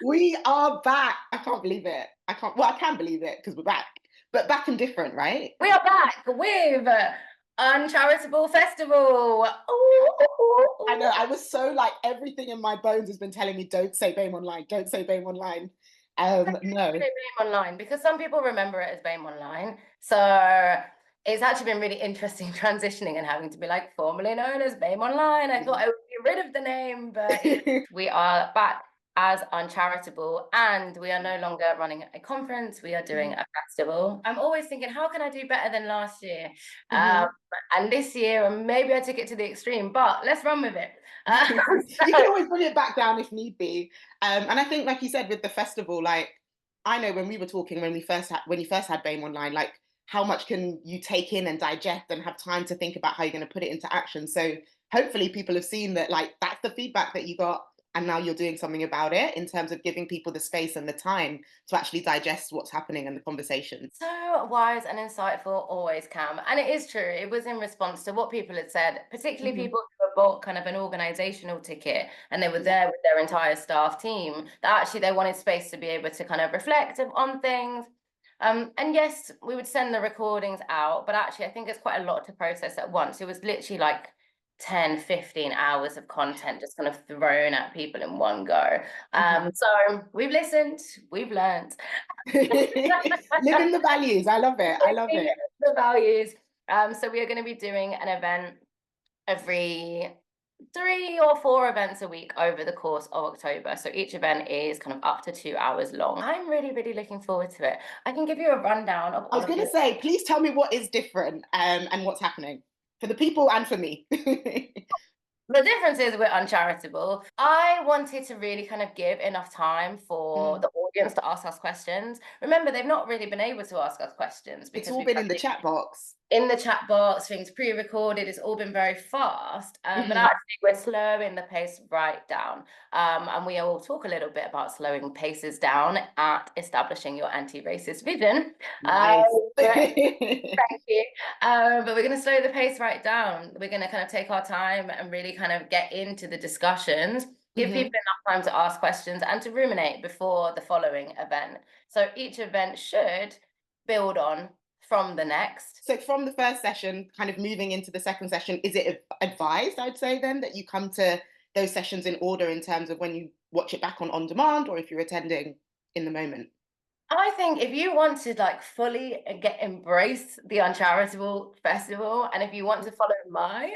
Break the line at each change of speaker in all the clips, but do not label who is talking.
We are back. I can't believe it. Well, I can believe it because we're back, but back and different, right?
We are back with Uncharitable Festival. Ooh, ooh,
I know.
ooh.
I was so like, everything in my bones has been telling me, don't say BAME online. Don't say BAME online. No.
BAME Online, because some people remember it as BAME Online. So it's actually been really interesting transitioning and having to be like formerly known as BAME Online. I thought I would be rid of the name, but we are back as Uncharitable, and we are no longer running a conference. We are doing a festival. I'm always thinking, how can I do better than last year? Um, and this year, maybe I took it to the extreme, but let's run with it.
You
So
can always bring it back down if need be. And I think, like you said, with the festival, like I know when we were talking when you first had BAME online, like how much can you take in and digest and have time to think about how you're going to put it into action. So hopefully people have seen that, like that's the feedback that you got, and now you're doing something about it in terms of giving people the space and the time to actually digest what's happening in the conversation.
so wise and insightful, always, Cam. And it is true. It was in response to what people had said, particularly
Hmm.
people who had bought kind of an organizational ticket and they were
Yeah.
there with their entire staff team, that actually they wanted space to be able to kind of reflect on things. And yes, we would send the recordings out, but actually I think it's quite a lot to process at once. It was literally like 10, 15 hours of content just kind of thrown at people in one go.
Hmm.
So we've listened, we've learned.
Living the values. I love it. I love
Living
it.
the values. So we are going to be doing an event every 3 or 4 events a week over the course of October. So each event is kind of up to 2 hours long. I'm really, really looking forward to it. I can give you a rundown of
I
all
was
of
going to
the.
say, please tell me what is different, and what's happening for the people and for me.
The difference is we're uncharitable. I wanted to really kind of give enough time for
Mhm.
the audience to ask us questions. Remember, they've not really been able to ask us questions
It's
because
all
we've
been
had
in the chat box.
in the chat box, things pre-recorded. It's all been very fast, but
Hmm.
actually we're slowing the pace right down. And we will talk a little bit about slowing paces down at establishing your anti-racist vision.
Nice.
Thank you. But we're going to slow the pace right down. We're going to kind of take our time and really kind of get into the discussions, give
Hmm.
people enough time to ask questions and to ruminate before the following event. So each event should build on from the next.
So from the first session, kind of moving into the second session, is it advised, I'd say then, that you come to those sessions in order in terms of when you watch it back on demand, or if you're attending in the moment?
I think if you want to like fully get embrace the Uncharitable Festival, and if you want to follow my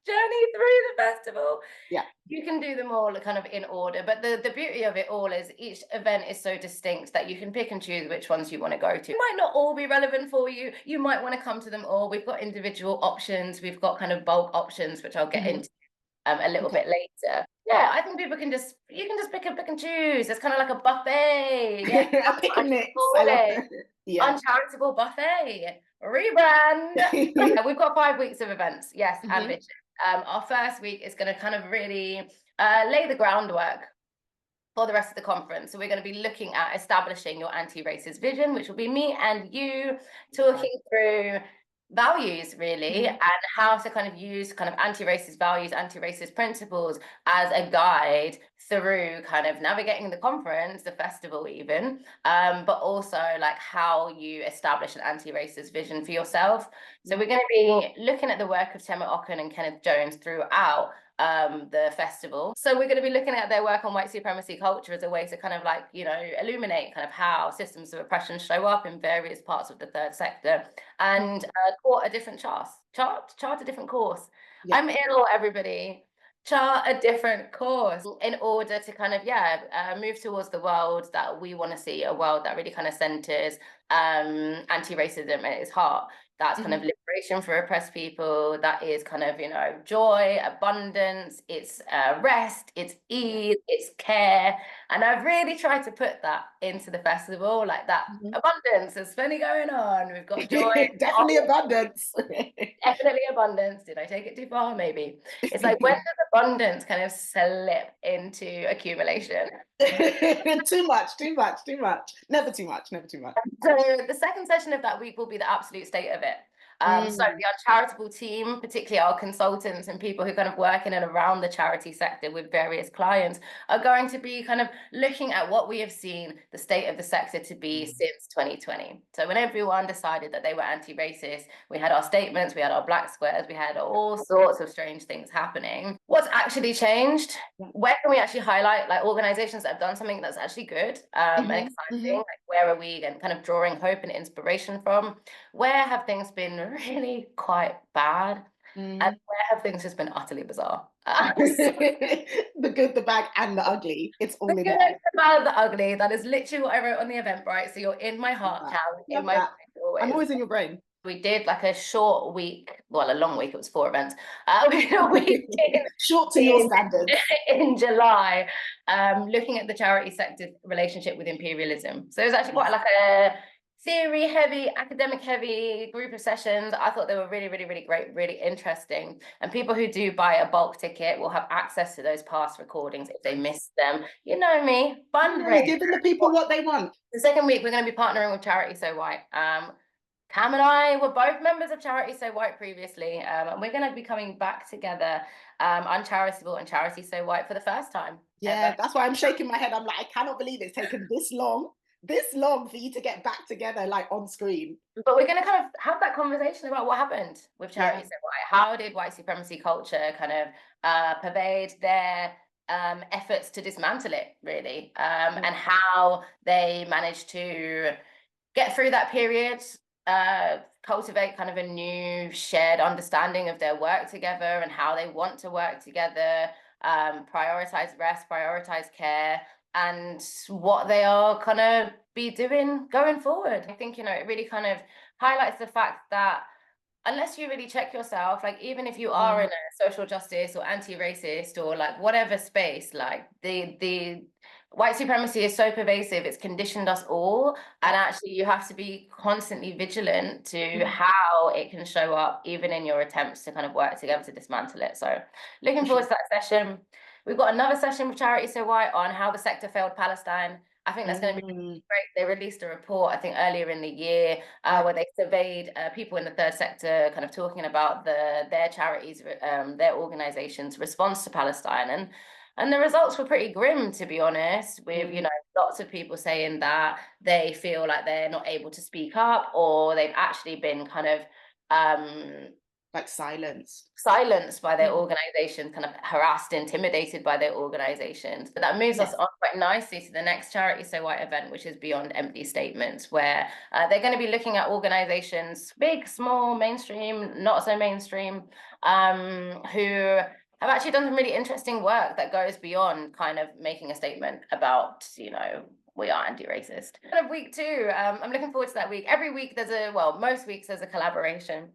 journey through the festival,
Yeah.
you can do them all kind of in order. But the beauty of it all is each event is so distinct that you can pick and choose which ones you want to go to. It might not all be relevant for you. You might want to come to them all. We've got individual options. We've got kind of bulk options, which I'll get
Hmm.
into a little
Okay.
bit later. Yeah, I think people can just you can just pick and choose. It's kind of like a buffet. Yeah,
A
that's
pick
what I
and
should
mix.
call
I love
it.
it. Yeah.
Uncharitable buffet. Rebrand. We've got 5 weeks of events, yes,
Hmm.
ambitious. Our first week is going to kind of really lay the groundwork for the rest of the conference. So we're going to be looking at establishing your anti-racist vision, which will be me and you talking through values really,
Hmm.
and how to kind of use kind of anti-racist values, anti-racist principles as a guide through kind of navigating the conference, the festival even, but also like how you establish an anti-racist vision for yourself. So we're going to be looking at the work of Tema Ocken and Kenneth Jones throughout the festival. So we're going to be looking at their work on white supremacy culture as a way to kind of like, illuminate kind of how systems of oppression show up in various parts of the third sector, and chart a different chart a different course.
Yeah.
I'm ill, everybody. Chart a different course in order to kind of move towards the world that we want to see, a world that really kind of centers anti-racism at its heart. That's kind of
Hmm.
liberation for oppressed people. That is kind of, joy, abundance, it's rest, it's
Yeah.
ease, it's care. And I've really tried to put that into the festival, like that
Hmm.
abundance. There's plenty going on. We've got joy,
Definitely abundance.
definitely abundance. Did I take it too far? Maybe. It's like, when does abundance kind of slip into accumulation?
Too much, too much, too much. Never too much, never too much.
So the second session of that week will be the absolute state of it. So the Uncharitable team, particularly our consultants and people who kind of work in and around the charity sector with various clients, are going to be kind of looking at what we have seen the state of the sector to be since 2020. So when everyone decided that they were anti-racist, we had our statements, we had our black squares, we had all sorts of strange things happening. What's actually changed? Where can we actually highlight like organizations that have done something that's actually good and exciting? Like where are we and kind of drawing hope and inspiration from? Where have things been really quite bad? And where have things just been utterly bizarre?
The good, the bad, and the ugly. It's all
the
in
good,
there.
the bad, the ugly. That is literally what I wrote on the Eventbrite. So you're in my heart, Cal, in my
That. I'm always in your brain.
We did like a short week, well, a long week, it was 4 events. We did
short to your standards.
In July, looking at the charity sector relationship with imperialism. So it was actually quite like a theory heavy, academic heavy group of sessions. I thought they were really, really, really great, really interesting. And people who do buy a bulk ticket will have access to those past recordings if they missed them. You know me, fundraising.
Giving the people what they want.
The second week, we're going to be partnering with Charity So White. Cam and I were both members of Charity So White previously, and we're going to be coming back together, Uncharitable and Charity So White for the first time.
Yeah,
ever.
that's why I'm shaking my head. I'm like, I cannot believe it's taken this long for you to get back together, like on screen.
But we're going to kind of have that conversation about what happened with Charity So White. How did white supremacy culture kind of pervade their efforts to dismantle it, really, and how they managed to get through that period, cultivate kind of a new shared understanding of their work together and how they want to work together, prioritize rest, prioritize care, and what they are kind of be doing going forward. I think, it really kind of highlights the fact that unless you really check yourself, like even if you are in a social justice or anti-racist or like whatever space, like the white supremacy is so pervasive, it's conditioned us all. And actually you have to be constantly vigilant to how it can show up, even in your attempts to kind of work together to dismantle it. So looking forward to that session. We've got another session with Charity So White on how the sector failed Palestine. I think that's going to be great. They released a report, I think, earlier in the year, where they surveyed people in the third sector, kind of talking about their charities, their organizations' response to Palestine. And the results were pretty grim, to be honest, with, lots of people saying that they feel like they're not able to speak up, or they've actually been kind of
like silenced
by their organizations, kind of harassed, intimidated by their organizations. But that moves us on quite nicely to the next Charity So White event, which is Beyond Empty Statements, where they're going to be looking at organizations, big, small, mainstream, not so mainstream, who have actually done some really interesting work that goes beyond kind of making a statement about, we are anti-racist. Kind of week 2, I'm looking forward to that week. Every week most weeks there's a collaboration.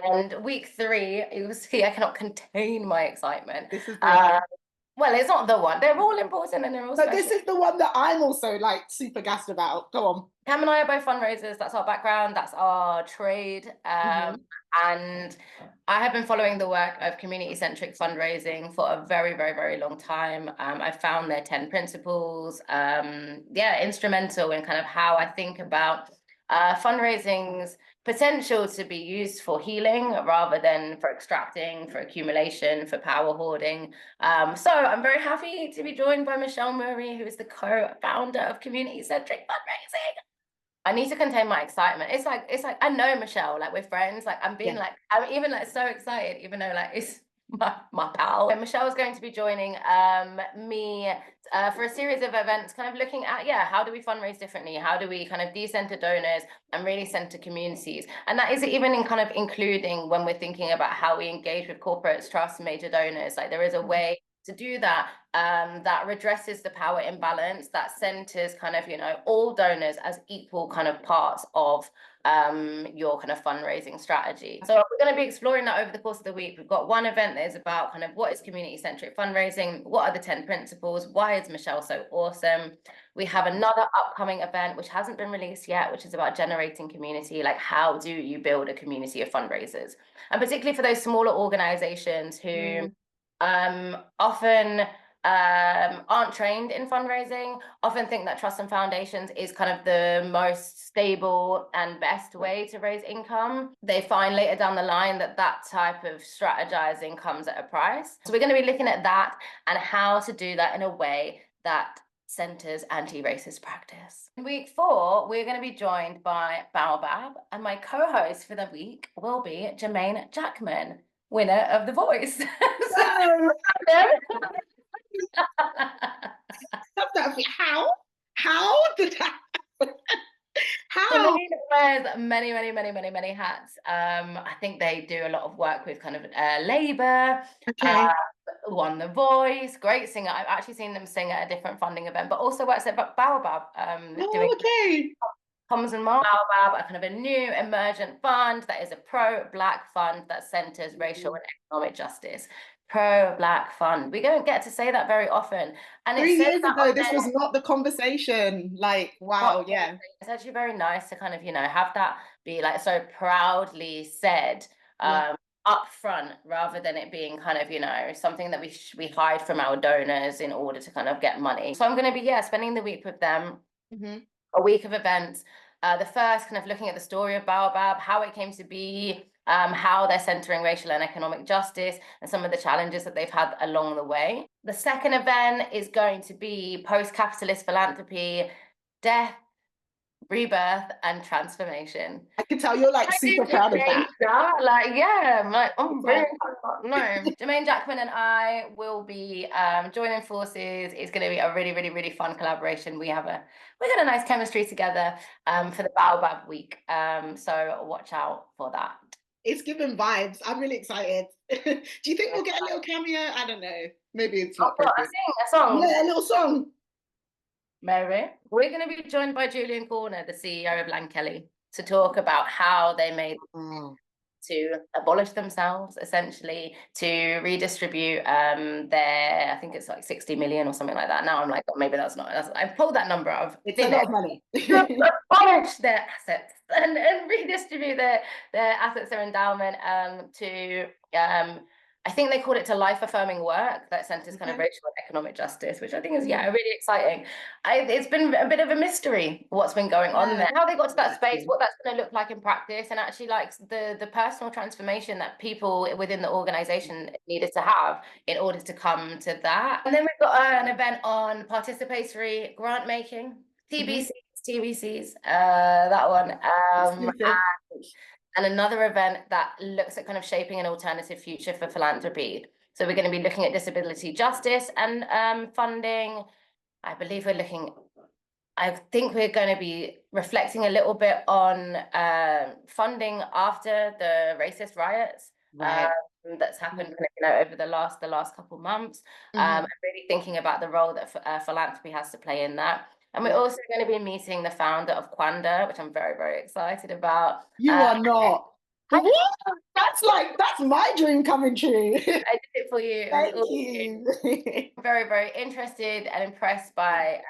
And week 3, you'll see I cannot contain my excitement.
This is
well, it's not the one. They're all important and they're all special.
This is the one that I'm also like super gassed about. Go on.
Cam and I are both fundraisers. That's our background. That's our trade. And I have been following the work of community-centric fundraising for a very, very, very long time. I found their 10 principles, instrumental in kind of how I think about fundraising's potential to be used for healing rather than for extracting, for accumulation, for power hoarding. So I'm very happy to be joined by Michelle Murray, who is the co-founder of Community-Centric Fundraising. I need to contain my excitement. It's like I know Michelle, like we're friends. Like I'm I'm even like so excited, even though like it's my pal. And Michelle is going to be joining me for a series of events, kind of looking at how do we fundraise differently? How do we kind of decenter donors and really center communities? And that is even in kind of including when we're thinking about how we engage with corporates, trusts, major donors. Like there is a way to do that that redresses the power imbalance, that centers kind of all donors as equal kind of parts of your kind of fundraising strategy. So we're going to be exploring that over the course of the week. We've got one event that is about kind of what is community-centric fundraising, what are the 10 principles, why is Michelle so awesome. We have another upcoming event which hasn't been released yet, which is about generating community. Like how do you build a community of fundraisers, and particularly for those smaller organizations who often aren't trained in fundraising often think that trusts and foundations is kind of the most stable and best way to raise income. They find later down the line that that type of strategizing comes at a price. So we're going to be looking at that and how to do that in a way that centers anti-racist practice. In week 4, we're going to be joined by Baobab, and my co-host for the week will be Jermaine Jackman, winner of The Voice.
No. How did that happen? How?
Jermaine wears many, many, many, many, many hats. I think they do a lot of work with kind of Labour.
Okay.
Won The Voice, great singer. I've actually seen them sing at a different funding event, but also works at Baobab, doing
Okay.
comms and marketing. Baobab, a kind of a new emergent fund that is a pro-Black fund that centers racial and economic justice. Pro-Black fund. We don't get to say that very often. And
3 years ago, this was not the conversation. Like, wow, yeah.
It's actually very nice to kind of, have that be like so proudly said. Up front, rather than it being kind of something that we hide from our donors in order to kind of get money. So I'm going to be spending the week with them, a week of events. The first kind of looking at the story of Baobab, how it came to be, how they're centering racial and economic justice, and some of the challenges that they've had along the way. The second event is going to be post-capitalist philanthropy, death, rebirth, and transformation.
I can tell you're like super proud of that.
Like, yeah, I'm like, oh, no. Jermaine Jackman and I will be joining forces. It's going to be a really, really, really fun collaboration. We got a nice chemistry together for the Baobab week. So watch out for that.
It's giving vibes. I'm really excited. Do you think we'll get a little cameo? I don't know. Maybe it's not appropriate.
A song.
Yeah, a little song.
Maybe. We're going to be joined by Julian Corner, the CEO of Langkelly, to talk about how they made to abolish themselves, essentially, to redistribute their, I think it's like 60 million or something like that. Now I'm like, oh, maybe that's not. I pulled that number out of
It's a lot of money.
abolish their assets and redistribute their assets, their endowment to I think they called it to life-affirming work that centers kind of racial and economic justice, which I think is really exciting. It's been a bit of a mystery what's been going on there, how they got to that space, what that's going to look like in practice, and actually like the personal transformation that people within the organization needed to have in order to come to that. And then we've got an event on participatory grant making, TBCs, that one. And another event that looks at kind of shaping an alternative future for philanthropy. So we're going to be looking at disability justice and funding. I think we're going to be reflecting a little bit on funding after the racist riots that's happened over the last couple of months. And really thinking about the role that philanthropy has to play in that. And we're also going to be meeting the founder of Kwanda, which I'm very, very excited about.
You are not. What? That's my dream coming true.
I did it for you.
Thank you.
Very, very interested and impressed by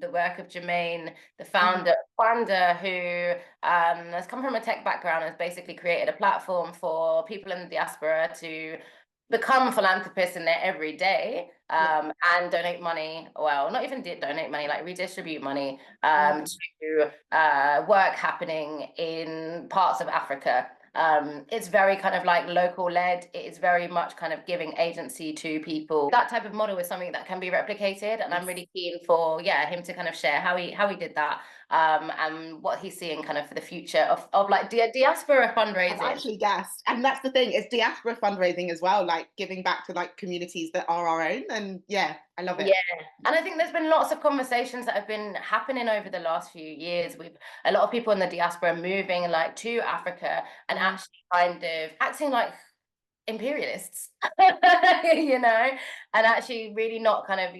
the work of Jermaine, the founder of Kwanda, who has come from a tech background and has basically created a platform for people in the diaspora to become philanthropists in their everyday and donate money, well, not even donate money, like redistribute money to work happening in parts of Africa. It's very kind of like local led. It is very much kind of giving agency to people. That type of model is something that can be replicated, and I'm really keen for him to kind of share how he did that and what he's seeing kind of for the future of like diaspora fundraising.
I'm actually gassed, and that's the thing, it's diaspora fundraising as well, like giving back to like communities that are our own, and I love it.
And I think there's been lots of conversations that have been happening over the last few years with a lot of people in the diaspora moving like to Africa and actually kind of acting like imperialists, and actually really not kind of,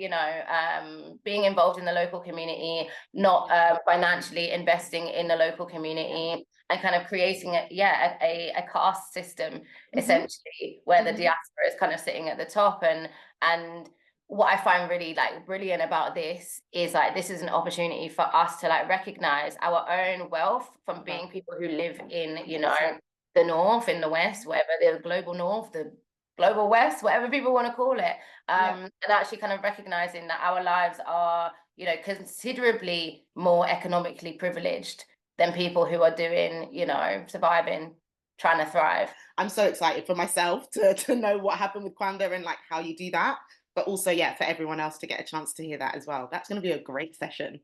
being involved in the local community, not financially investing in the local community, and kind of creating a caste system, essentially, where the diaspora is kind of sitting at the top. And what I find really like brilliant about this is like this is an opportunity for us to like recognize our own wealth from being people who live in, the north, in the west, whatever, the global north, the global west, whatever people want to call it,
Yeah.
and actually kind of recognizing that our lives are, you know, considerably more economically privileged than people who are doing, you know, surviving, trying to thrive.
I'm so excited for myself to know what happened with Kwanda and like how you do that. But also, yeah, for everyone else to get a chance to hear that as well. That's going to be a great session.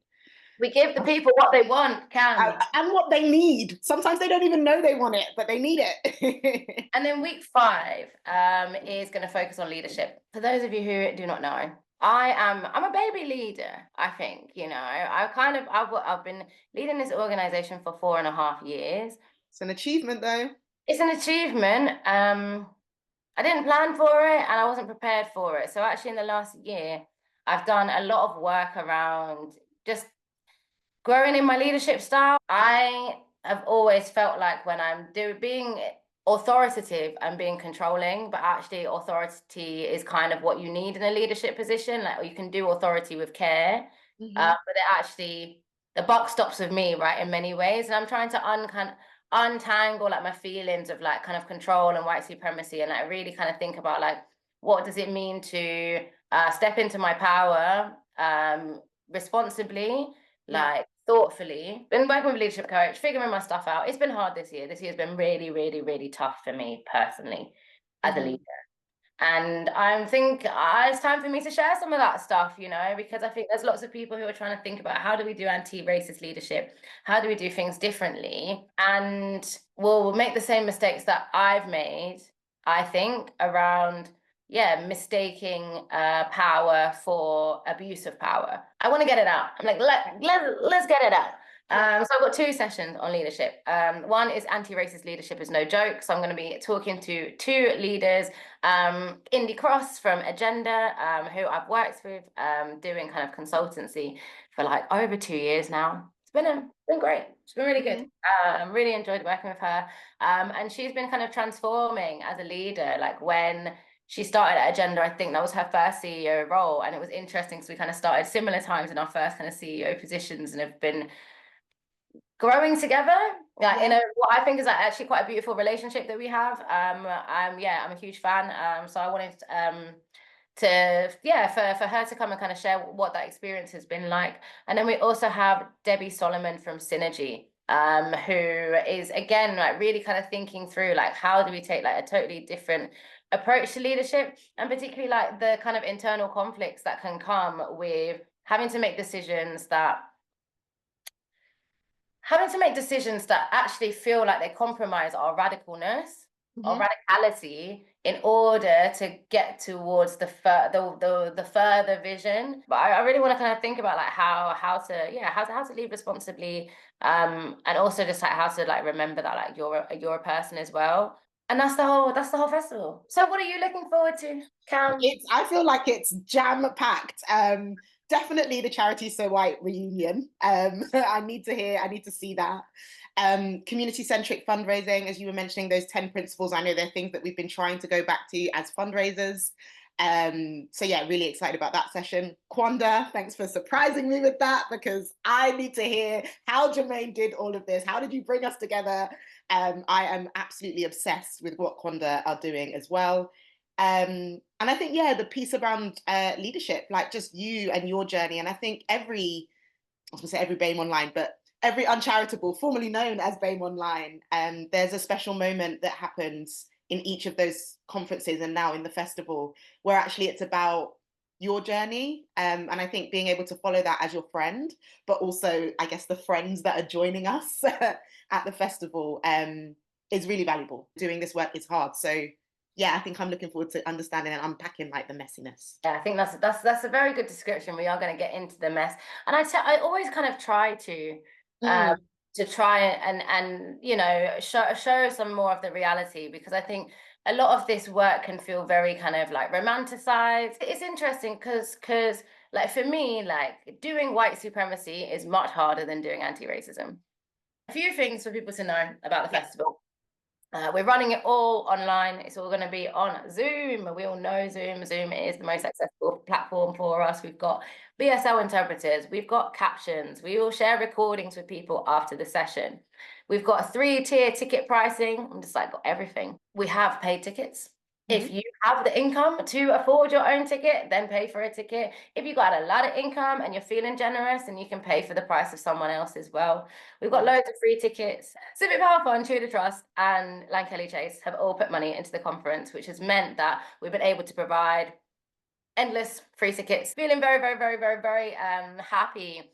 We give the people what they want, Cam.
And what they need. Sometimes they don't even know they want it, but they need it.
And then week 5 is going to focus on leadership. For those of you who do not know, I'm a baby leader, I think, you know. I've been leading this organization for 4.5 years.
It's an achievement though.
It's an achievement. I didn't plan for it and I wasn't prepared for it. So actually in the last year, I've done a lot of work around just growing in my leadership style. I have always felt like when I'm being authoritative and being controlling, but actually authority is kind of what you need in a leadership position. Like you can do authority with care, but it actually the buck stops with me, right, in many ways. And I'm trying to untangle like my feelings of like kind of control and white supremacy, and like really kind of think about like what does it mean to step into my power responsibly, like thoughtfully. Been working with a leadership coach, figuring my stuff out. It's been hard this year. This year's been really, really, really tough for me personally as a leader. And I think it's time for me to share some of that stuff, you know, because I think there's lots of people who are trying to think about how do we do anti-racist leadership? How do we do things differently? And we'll make the same mistakes that I've made, I think, around mistaking power for abuse of power. I want to get it out. I'm like, let's get it out. So I've got 2 sessions on leadership. One is anti-racist leadership is no joke. So I'm going to be talking to 2 leaders, Indy Cross from Agenda, who I've worked with doing kind of consultancy for like over 2 years now. It's been great. It's been really good. Really enjoyed working with her. And she's been kind of transforming as a leader. Like when she started at Agenda, I think that was her first CEO role. And it was interesting because we kind of started similar times in our first kind of CEO positions and have been growing together in a what I think is actually quite a beautiful relationship that we have. I'm a huge fan. So I wanted for her to come and kind of share what that experience has been like. And then we also have Debbie Solomon from Synergy, who is again like really kind of thinking through like how do we take like a totally different approach to leadership, and particularly like the kind of internal conflicts that can come with having to make decisions that actually feel like they compromise our radicalness, our radicality, in order to get towards the further vision. But I really want to kind of think about like how to lead responsibly, and also just like how to like remember that like you're a person as well. And that's the whole festival. So what are you looking forward to, Cam?
I feel like it's jam packed. Definitely the Charity So White reunion. I need to see that. Community centric fundraising, as you were mentioning, those 10 principles. I know they're things that we've been trying to go back to as fundraisers. So yeah, really excited about that session. Kwanda, thanks for surprising me with that, because I need to hear how Jermaine did all of this. How did you bring us together? I am absolutely obsessed with what Kwanda are doing as well. And I think, yeah, the piece around leadership, like just you and your journey. And I think I was going to say every BAME Online, but every Uncharitable, formerly known as BAME Online, there's a special moment that happens in each of those conferences and now in the festival, where actually it's about your journey. And I think being able to follow that as your friend, but also, I guess, the friends that are joining us at the festival is really valuable. Doing this work is hard. So yeah, I think I'm looking forward to understanding and unpacking like the messiness.
Yeah, I think that's a very good description. We are going to get into the mess, and I always kind of try to try and you know show some more of the reality, because I think a lot of this work can feel very kind of like romanticized. It's interesting because like for me, like doing white supremacy is much harder than doing anti-racism. A few things for people to know about the festival. We're running it all online. It's all going to be on Zoom. We all know Zoom. Zoom is the most accessible platform for us. We've got BSL interpreters. We've got captions. We will share recordings with people after the session. We've got a 3-tier ticket pricing. I'm just like, got everything. We have paid tickets. If you have the income to afford your own ticket, then pay for a ticket. If you got a lot of income and you're feeling generous, then you can pay for the price of someone else as well. We've got loads of free tickets. Civic Power Fund, Tudor Trust, and Lankelly Chase have all put money into the conference, which has meant that we've been able to provide endless free tickets. Feeling very, very, very, very, very happy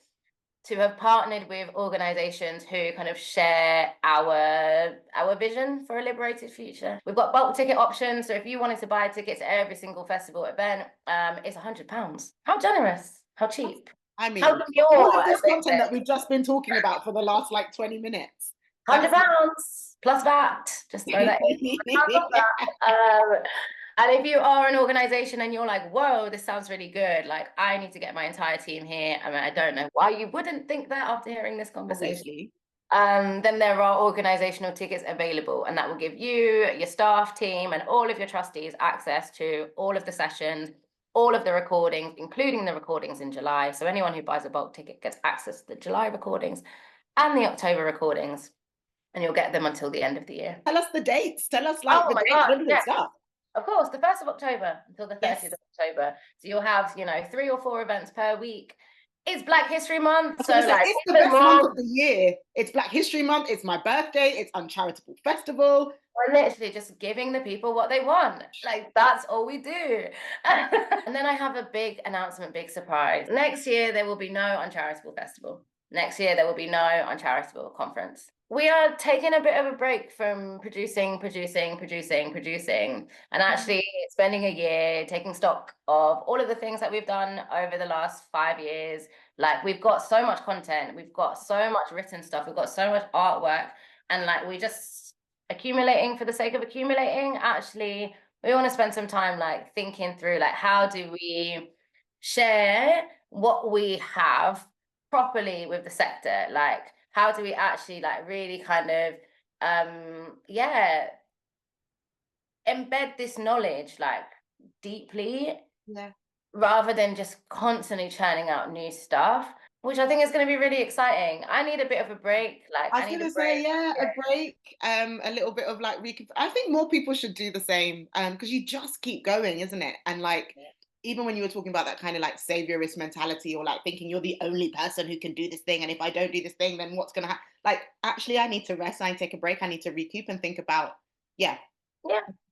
to have partnered with organizations who kind of share our vision for a liberated future. We've got bulk ticket options. So if you wanted to buy tickets at every single festival event, it's £100. How generous, how cheap.
I
How
mean,
pure
all of this
a
content that we've just been talking about for the last like 20 minutes.
£100 plus VAT. Just throw that in. And if you are an organization and you're like, whoa, this sounds really good, like I need to get my entire team here. I mean, I don't know why you wouldn't think that after hearing this conversation. Then there are organizational tickets available, and that will give you, your staff team, and all of your trustees access to all of the sessions, all of the recordings, including the recordings in July. So anyone who buys a bulk ticket gets access to the July recordings and the October recordings, and you'll get them until the end of the year.
Tell us the dates. Tell us like the dates, really good stuff.
Of course, the 1st of October until the 30th of October. So you'll have, 3 or 4 events per week. It's Black History Month. So like,
it's the best month of the year. It's Black History Month. It's my birthday. It's Uncharitable Festival.
We're literally just giving the people what they want. Like, that's all we do. And then I have a big announcement, big surprise. Next year, there will be no Uncharitable Festival. Next year, there will be no Uncharitable Conference. We are taking a bit of a break from producing, and actually spending a year taking stock of all of the things that we've done over the last 5 years. Like, we've got so much content, we've got so much written stuff, we've got so much artwork, and like, we just accumulating for the sake of accumulating. Actually, we want to spend some time like thinking through like, how do we share what we have properly with the sector? Like, how do we actually like really kind of embed this knowledge like deeply, rather than just constantly churning out new stuff, which I think is going to be really exciting. I need a bit of a break. Like,
I was going to say, a break, a little bit of like I think more people should do the same, because you just keep going, isn't it? And like, even when you were talking about that kind of like saviorist mentality, or like thinking you're the only person who can do this thing, and if I don't do this thing, then what's going to happen? Like, actually, I need to rest. I need to take a break. I need to recoup and think about,
Yeah,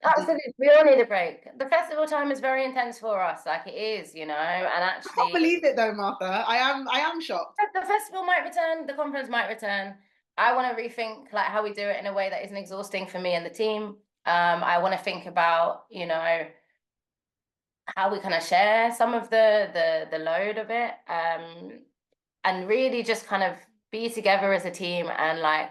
absolutely. We all need a break. The festival time is very intense for us, like it is, and actually,
I can't believe it though, Martha. I am shocked.
The festival might return, the conference might return. I want to rethink like how we do it in a way that isn't exhausting for me and the team. I want to think about, how we kind of share some of the load of it, and really just kind of be together as a team. And like,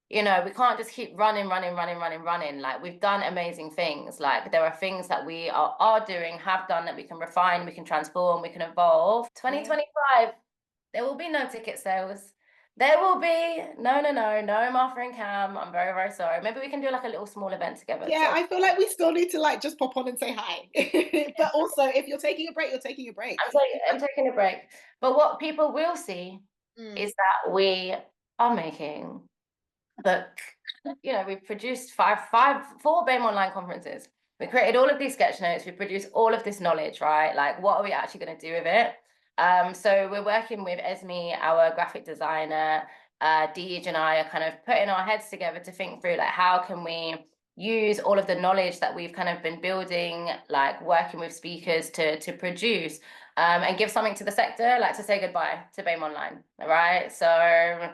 we can't just keep running. Like, we've done amazing things. Like, there are things that we are doing, have done, that we can refine, we can transform, we can evolve. 2025, there will be no ticket sales. There will be no Martha and Cam. I'm very, very sorry. Maybe we can do like a little small event together.
Yeah, I feel like we still need to like just pop on and say hi. But also, if you're taking a break, you're taking a break.
I'm taking a break. But what people will see is that we are making book. We've produced 4 BAME online conferences. We created all of these sketch notes. We produced all of this knowledge, right? Like, what are we actually going to do with it? So we're working with Esme, our graphic designer. Deej and I are kind of putting our heads together to think through like, how can we use all of the knowledge that we've kind of been building, like working with speakers to produce, and give something to the sector, like to say goodbye to BAME online, right? So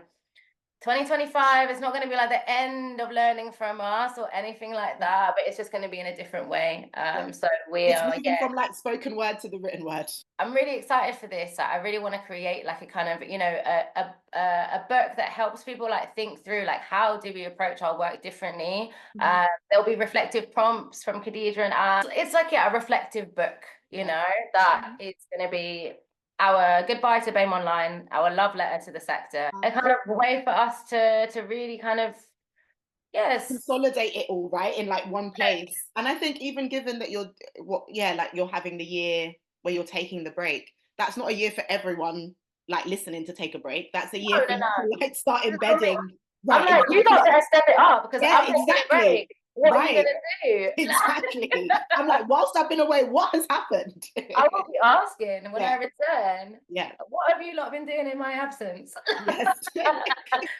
2025 is not going to be like the end of learning from us or anything like that, but it's just going to be in a different way. So
it's moving from like spoken word to the written word.
I'm really excited for this. I really want to create like a kind of, a book that helps people like think through like, how do we approach our work differently? There'll be reflective prompts from Khadija and I. It's like, a reflective book, that is going to be our goodbye to BAME online, our love letter to the sector, a kind of way for us to really kind of
consolidate it all right in like one place. And I think even given that you're having the year where you're taking the break, that's not a year for everyone like listening to take a break. That's a year for you to like start embedding.
Right, I'm like, you got to extend it up because I'm taking a break. What are you
Right.
gonna do?
Exactly. I'm like, whilst I've been away, what has happened?
I will be asking when I
Yeah.
return,
Yeah.
what have you lot been doing in my absence?
Yes.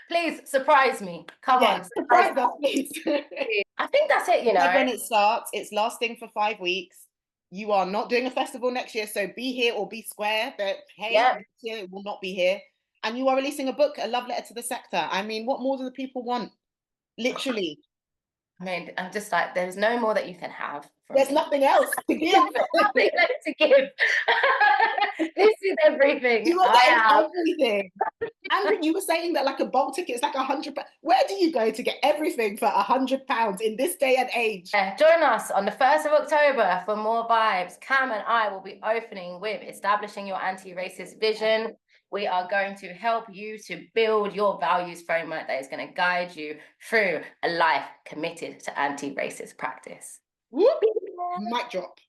Please surprise me. Come
Yeah.
on, surprise
Surprise us, please.
me. I think that's it,
Said when it starts, it's lasting for 5 weeks. You are not doing a festival next year, so be here or be square. That hey,
Yep.
next year it will not be here. And you are releasing a book, a love letter to the sector. I mean, what more do the people want? Literally,
I mean, I'm just like, there's no more that you can have from
there's
me.
nothing else to give.
Nothing left to give. This is everything
You are
I
getting
have.
everything. And you were saying that like a bulk ticket is like £100. Where do you go to get everything for £100 in this day and age?
Join us on the 1st of October for more vibes. Cam and I will be opening with Establishing Your Anti-Racist Vision. We are going to help you to build your values framework that is going to guide you through a life committed to anti-racist practice.
Whoop, mic drop.